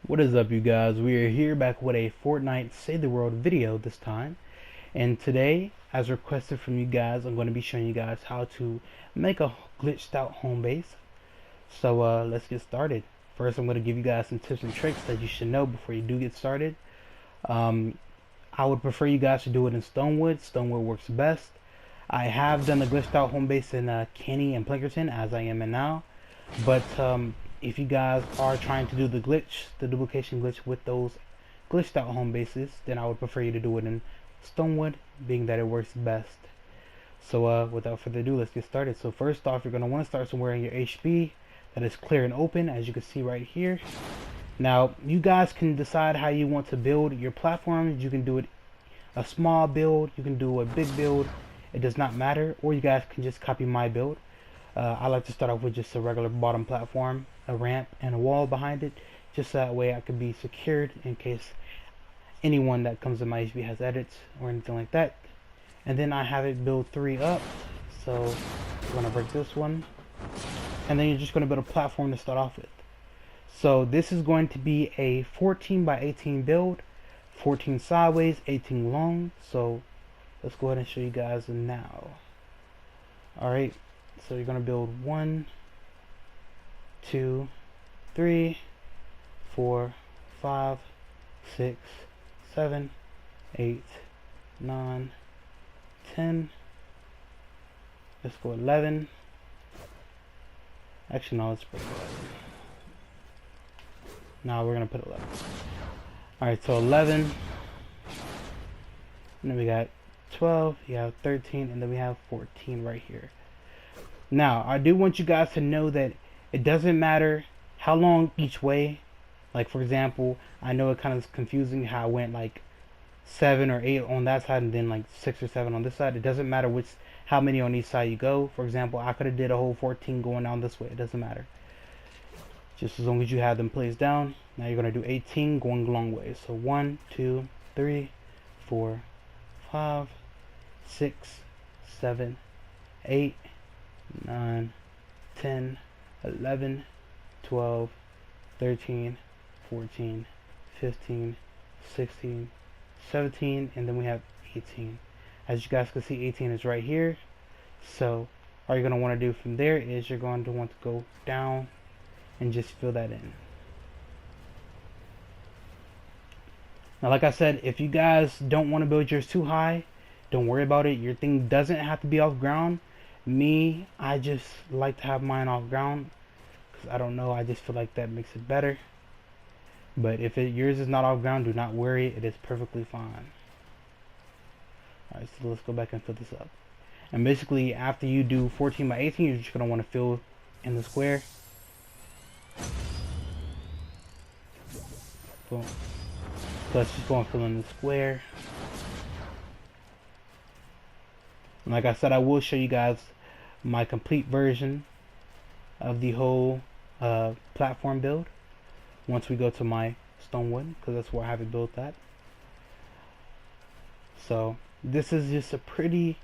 What is up, you guys? We are here back with a Fortnite Save the World video this time. And today, as requested from you guys, I'm going to be showing you guys how to make a glitched out home base. So let's get started. First, I'm going to give you guys some tips and tricks that you should know before you do get started. Um, I would prefer you guys to do it in Stonewood. Stonewood works best. I have done the glitched out home base in Kenny and Plankerton, as I am in now. But if you guys are trying to do the duplication glitch with those glitched out home bases, then I would prefer you to do it in Stonewood, being that it works best. So without further ado, let's get started. So first off, you're going to want to start somewhere in your HB that is clear and open, as you can see right here. Now, you guys can decide how you want to build your platforms. You can do it a small build, you can do a big build, it does not matter, or you guys can just copy my build. I like to start off with just a regular bottom platform, a ramp, and a wall behind it, just so that way I could be secured in case anyone that comes in my HB has edits or anything like that. And then I have it build 3 up, so I'm going to break this one, and then you're just going to build a platform to start off with. So this is going to be a 14 by 18 build, 14 sideways, 18 long. So let's go ahead and show you guys now. Alright, so you're going to build 1, 2, 3, 4, 5, 6, 7, 8, 9, 10. Let's go 11. Actually, no, let's break 11. Now we're going to put 11. Alright, so 11. And then we got 12, you have 13, and then we have 14 right here. Now, I do want you guys to know that it doesn't matter how long each way. Like, for example, I know it kind of is confusing how I went like 7 or 8 on that side and then like 6 or 7 on this side. It doesn't matter how many on each side you go. For example, I could have did a whole 14 going down this way. It doesn't matter. Just as long as you have them placed down. Now you're going to do 18 going long ways. So 1, 2, 3, 4, 5, 6, 7, 8, 9, 10, 11, 12, 13, 14, 15, 16, 17, and then we have 18. As you guys can see, 18 is right here. So all you're going to want to do from there is you're going to want to go down and just fill that in. Now, like I said, if you guys don't want to build yours too high, don't worry about it. Your thing doesn't have to be off ground. Me, I just like to have mine off ground because I don't know, I just feel like that makes it better. But if yours is not off ground, do not worry, it is perfectly fine. Alright, so let's go back and fill this up. And basically, after you do 14 by 18, you're just going to want to fill in the square. Boom. So let's just go and fill in the square. And like I said, I will show you guys my complete version of the whole platform build once we go to my Stonewood, because that's where I have it built at. So this is just a pretty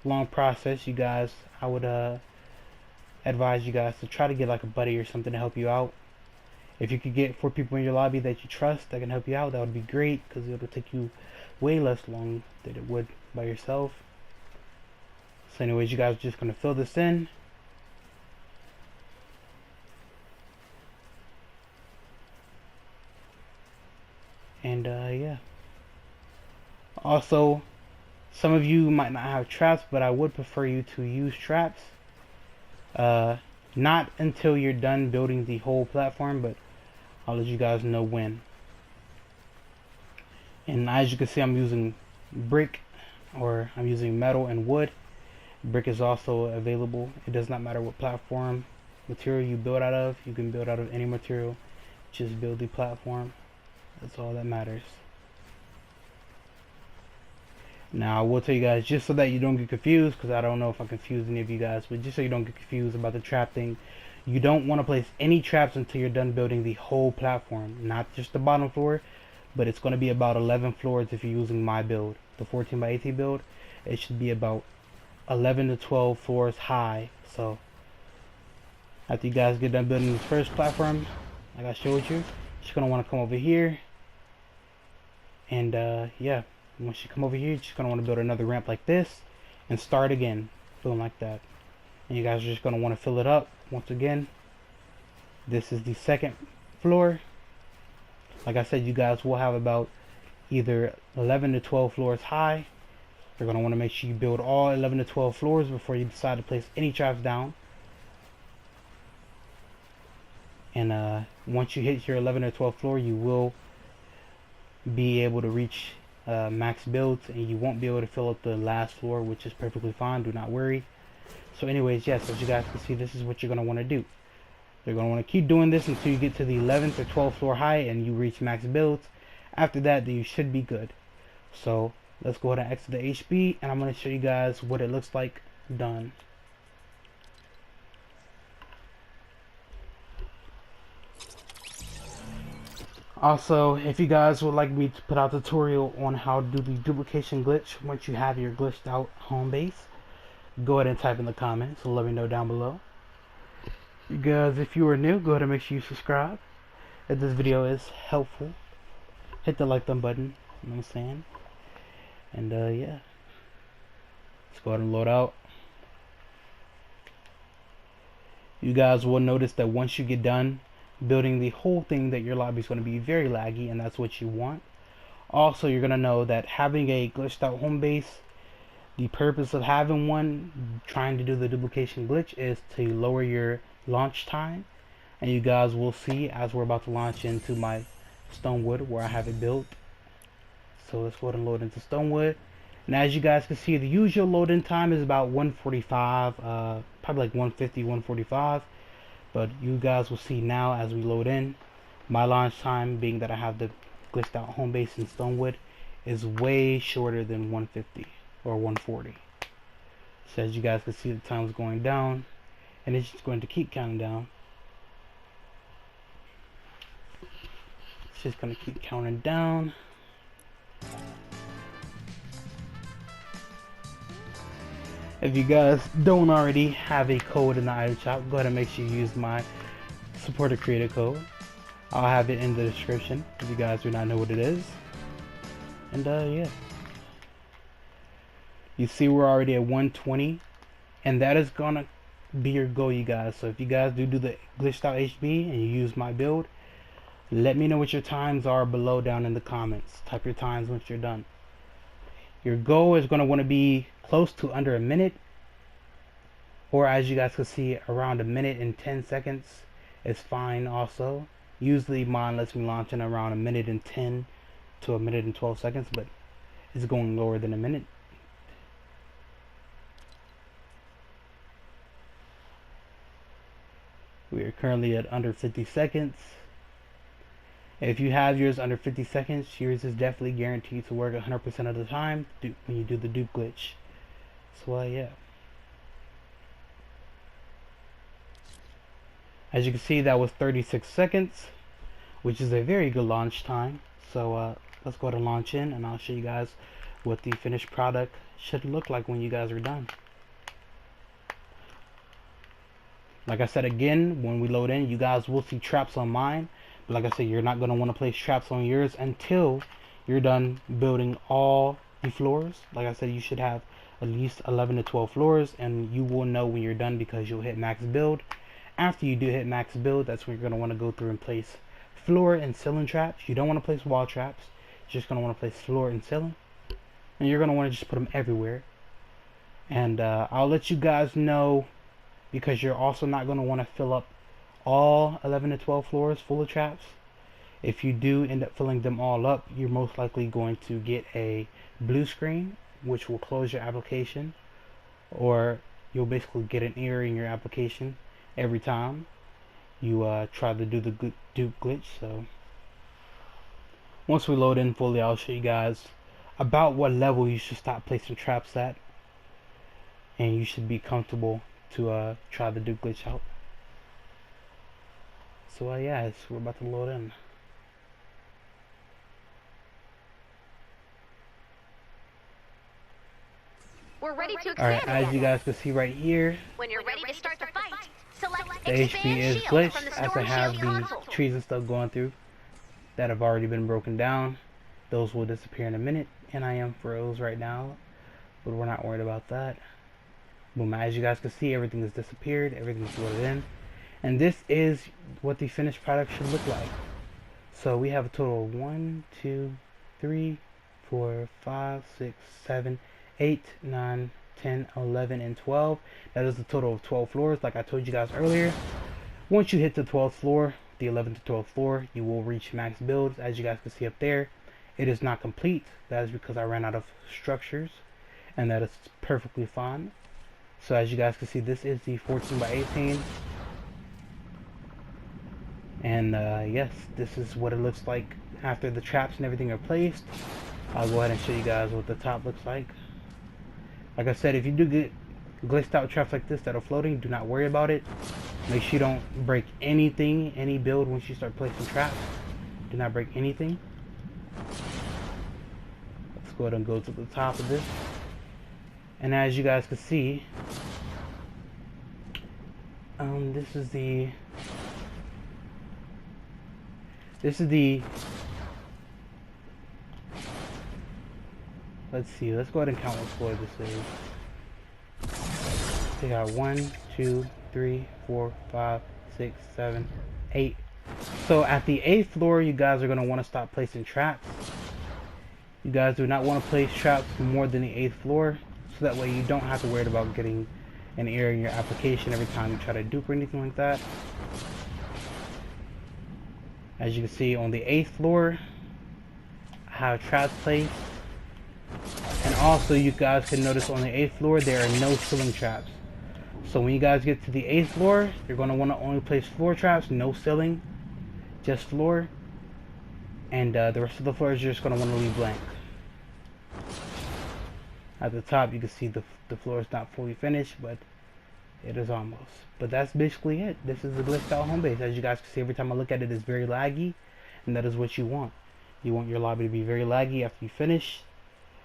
long process, you guys. I would advise you guys to try to get like a buddy or something to help you out. If you could get 4 people in your lobby that you trust that can help you out, that would be great, because it will take you way less long than it would by yourself. So anyways, you guys are just going to fill this in. And yeah. Also, some of you might not have traps, but I would prefer you to use traps. Not until you're done building the whole platform, but I'll let you guys know when. And as you can see, I'm using brick, or I'm using metal and wood. Brick is also available. It does not matter what platform material you build out of. You can build out of any material. Just build the platform. That's all that matters. Now I will tell you guys, just so that you don't get confused, because I don't know if I confused any of you guys, but just so you don't get confused about the trap thing, you don't want to place any traps until you're done building the whole platform. Not just the bottom floor, but it's going to be about 11 floors if you're using my build, the 14 by 18 build. It should be about 11 to 12 floors high. So after you guys get done building this first platform, like I showed you, Just gonna want to come over here, and yeah, once you come over here, you're just gonna want to build another ramp like this, and start again, feeling like that. And you guys are just gonna want to fill it up once again. This is the second floor. Like I said, you guys will have about either 11 to 12 floors high. You're going to want to make sure you build all 11 to 12 floors before you decide to place any traps down. And once you hit your 11 or 12 floor, you will be able to reach max builds, and you won't be able to fill up the last floor, which is perfectly fine. Do not worry. So anyways, yes, as you guys can see, this is what you're going to want to do. You're going to want to keep doing this until you get to the 11th or 12th floor high and you reach max builds. After that, then you should be good. So let's go ahead and exit the HB, and I'm going to show you guys what it looks like done. Also, if you guys would like me to put out a tutorial on how to do the duplication glitch once you have your glitched out home base, go ahead and type in the comments, so let me know down below. You guys, if you are new, go ahead and make sure you subscribe. If this video is helpful, hit the like button, you know what I'm saying? And yeah, let's go ahead and load out. You guys will notice that once you get done building the whole thing, that your lobby is going to be very laggy, and that's what you want. Also, you're going to know that having a glitched out home base, the purpose of having one trying to do the duplication glitch is to lower your launch time. And you guys will see as we're about to launch into my Stonewood where I have it built. So let's go ahead and load into Stonewood. And as you guys can see, the usual load-in time is about 145, probably like 150, 145. But you guys will see now as we load in, my launch time, being that I have the glitched out home base in Stonewood, is way shorter than 150 or 140. So as you guys can see, the time's going down, and it's just going to keep counting down. It's just going to keep counting down. If you guys don't already have a code in the item shop, go ahead and make sure you use my supporter creator code. I'll have it in the description if you guys do not know what it is. And yeah, you see we're already at 120, and that is gonna be your goal, you guys. So if you guys do the glitched out HB and you use my build, let me know what your times are below down in the comments. Type your times once you're done. Your goal is going to want to be close to under a minute, or as you guys can see, around a minute and 10 seconds is fine also. Usually mine lets me launch in around a minute and 10 to a minute and 12 seconds, but it's going lower than a minute. We are currently at under 50 seconds. If you have yours under 50 seconds, yours is definitely guaranteed to work 100% of the time when you do the dupe glitch. So yeah. As you can see, that was 36 seconds, which is a very good launch time. So let's go ahead and launch in, and I'll show you guys what the finished product should look like when you guys are done. Like I said again, when we load in, you guys will see traps on mine. But like I said, you're not going to want to place traps on yours until you're done building all the floors. Like I said, you should have at least 11 to 12 floors, and you will know when you're done because you'll hit max build. After you do hit max build, that's when you're going to want to go through and place floor and ceiling traps. You don't want to place wall traps. You're just going to want to place floor and ceiling. And you're going to want to just put them everywhere. And I'll let you guys know, because you're also not going to want to fill up all 11 to 12 floors full of traps. If you do end up filling them all up, you're most likely going to get a blue screen, which will close your application, or you'll basically get an error in your application every time you try to do the dupe glitch. So once we load in fully, I'll show you guys about what level you should stop placing traps at, and you should be comfortable to try the dupe glitch out. So yeah, we're about to load in. We're ready to expand. Alright, as you guys can see right here, when you're ready to start the fight, select the HP is glitched as I have the trees and stuff going through. that have already been broken down. Those will disappear in a minute, and I am froze right now, but we're not worried about that. Boom, as you guys can see, everything has disappeared, everything's loaded in, and this is what the finished product should look like. So we have a total of 1, 2, 3, 4, 5, 6, 7, 8, 9, 10, 11, and 12. That is a total of 12 floors, like I told you guys earlier. Once you hit the 12th floor, the 11th to 12th floor, you will reach max builds. As you guys can see up there, it is not complete. That is because I ran out of structures, and that is perfectly fine. So as you guys can see, this is the 14 by 18. And yes, this is what it looks like after the traps and everything are placed. I'll go ahead and show you guys what the top looks like. Like I said, if you do get glitched out traps like this that are floating, do not worry about it. Make sure you don't break anything, any build once you start placing traps. Do not break anything. Let's go ahead and go to the top of this. And as you guys can see, this is the let's see, let's go ahead and count what floor this is. We got 1, 2, 3, 4, 5, 6, 7, 8. So at the 8th floor, you guys are going to want to stop placing traps. You guys do not want to place traps more than the 8th floor, so that way you don't have to worry about getting an error in your application every time you try to dupe or anything like that. As you can see, on the 8th floor, I have traps placed. And also, you guys can notice on the 8th floor, there are no ceiling traps. So when you guys get to the 8th floor, you're going to want to only place floor traps, no ceiling, just floor. And the rest of the floors you're just going to want to leave blank. At the top, you can see the floor is not fully finished, but it is almost. But that's basically it. This is the glitched out home base. As you guys can see, every time I look at it, it's very laggy, and that is what you want. You want your lobby to be very laggy after you finish,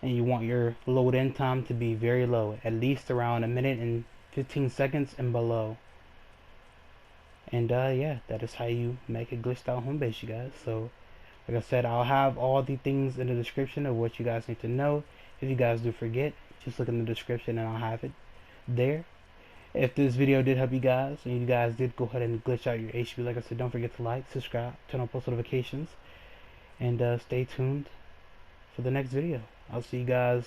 and you want your load in time to be very low, at least around 1 minute and 15 seconds and below. And yeah, that is how you make a glitched out home base, you guys. So like I said, I'll have all the things in the description of what you guys need to know. If you guys do forget, just look in the description and I'll have it there. If this video did help you guys, and you guys did go ahead and glitch out your HB, like I said, don't forget to like, subscribe, turn on post notifications, and stay tuned for the next video. I'll see you guys